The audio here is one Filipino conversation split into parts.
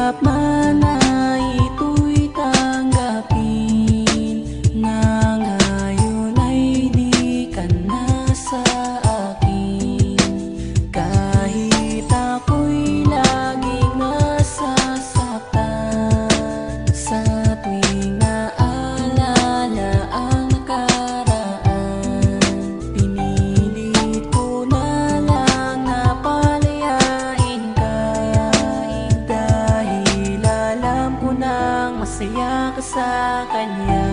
Mahirap man ay ito'y tanggapin, na ngayon ay di ka na sa akin. Kahit ako'y laging nasasaktan, sa tuwing naalala ang nakaraan, pinilit ko na lang na palayain ka, dahil alam ko nang masaya ka sa kanya.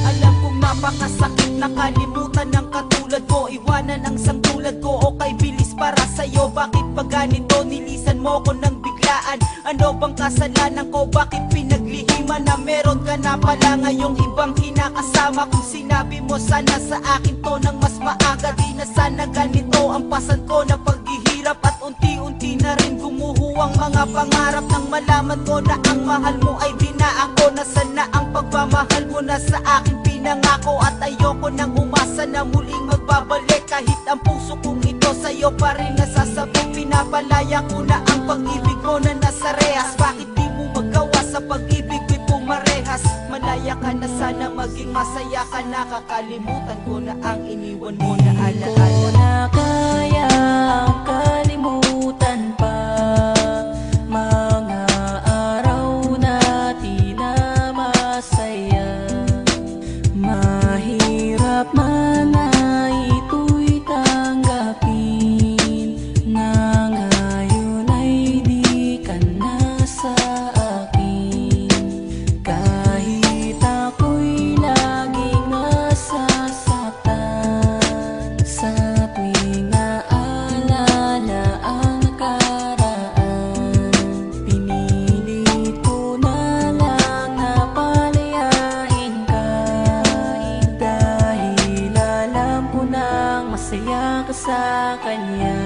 Alam kong napakasakit na kalimutan ng katulad ko, iwanan ang sangtulad ko o kay bilis para sa'yo. Bakit ba ganito? Nilisan mo ko ng biglaan. Ano bang kasalanan ko? Bakit pinaglihiman na meron ka na pala ngayong ibang kinakasama? Kung sinabi mo sana sa akin to ng mas maaga, di na sana ganito ang pasan ko na paghihirap. At unti-unti na rin gumuho ang mga pangarap nang malaman ko na ang mahal mo ay dinaan ko. Nasaan na ang pagmamahal mo na sa akin pinangako? At ayoko nang umasa na muling magbabalik, kahit ang puso kong ito sa'yo pa rin nasasabik. Pinapalaya ko na ang pag-ibig mo na nasa rehas. Bakit di mo magawa sa pag-ibig ko'y pumarehas? Malaya ka na sana, maging masaya ka na. Kakalimutan ko na ang iniwan mo na alaala. Ko na kaya ang kalimutan pa mga araw natin na masaya. Mahirap man ay ito'y tanggapin, na ngayon ay di ka na sa akin. Kahit ako'y laging nasasaktan, sa tuwing naalala ang nakaraan, pinilit ko na lang na palayain ka, dahil alam ko nang masaya ka sa kanya.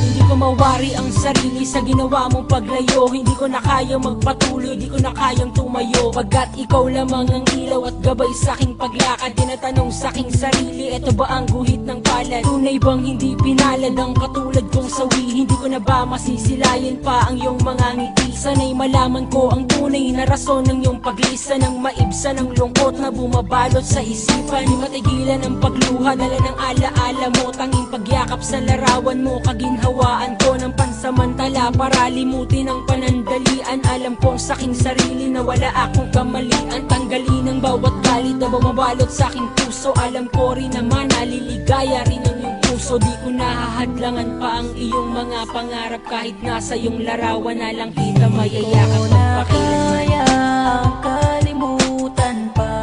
Hindi ko mawari ang sarili sa ginawa mong paglayo. Hindi ko na kayang magpatuloy, di ko na kayang tumayo, pagkat ikaw lamang ang ilaw at gabay sa aking paglakad. Tinatanong sa aking sarili, eto ba ang guhit ng palad? Tunay bang hindi pinalad ang katulad kong sawi? Hindi ko na ba masisilayan pa ang iyong mga ngiti? Sana'y malaman ko ang tunay na rason ng iyong paglisa, ng maibsan ng lungkot na bumabalot sa isipan. Di matigilan ang pagluha, dala ng alaala mo, tanging pagyakap sa larawan mo, kaginhawaan ko ng pansamantala para limutin ang panandalian. Alam kong sa aking sarili na wala akong kamalian, tanggalin ang bawat galit na bumabalot sa aking puso. Alam ko rin naman naliligaya rin ang iyong puso. Di ko nahahadlangan pa ang iyong mga pangarap, kahit nasa iyong larawan na lang kita mayayakap Ko na magpakilanman. kaya ang kalimutan pa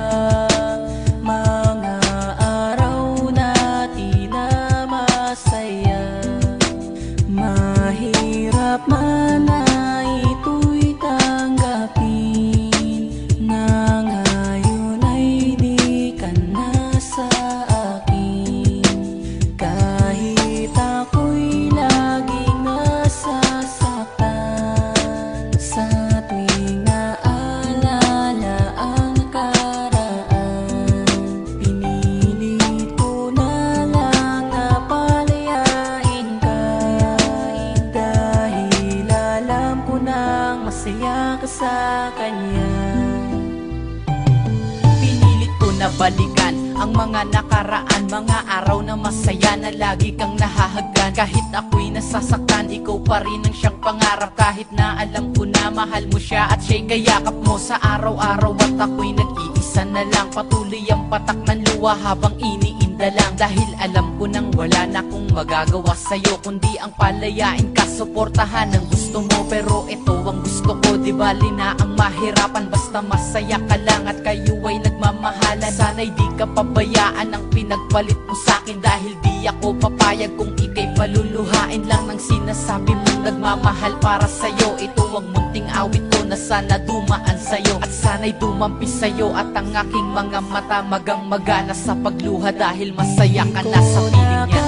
mga araw natin na masaya. Mahirap man ay ito'y tanggapin, na ngayon ay di ka na sa akin. Kahit ako'y laging nasasaktan, sa tuwing naalala ang nakaraan, pinilit ko na lang na palayain ka, dahil alam ko nang masaya ka sa kanya. Pinilit ko na balikan ang mga nakaraan, mga araw na masaya na lagi kang nahahagdan. Kahit ako'y nasasaktan, ikaw pa rin ang siyang pangarap. Kahit na alam ko na mahal mo siya at siya'y kayakap mo sa araw-araw, at ako'y nag-iisa na lang. Patuloy ang patak ng luha habang iniinda lang, dahil alam ko nang wala na akong magagawa sa'yo, kundi ang palayain ka, suportahan ang gusto mo. Pero ito ang gusto ko, di bali na ang mahirapan, basta masaya ka lang at kayo ay nagmamahalan. Sana'y di ka pabayaan ang pinagpalit mo sa'kin, dahil di ako papayag kung ika'y paluluhain lang ng sinasabi mong nagmamahal para sa'yo. Ito ang munting awit ko na sana dumaan sa'yo, at sana'y dumampi sa'yo, at ang aking mga mata magang magana sa pagluha, dahil masaya ka na sa piling niya.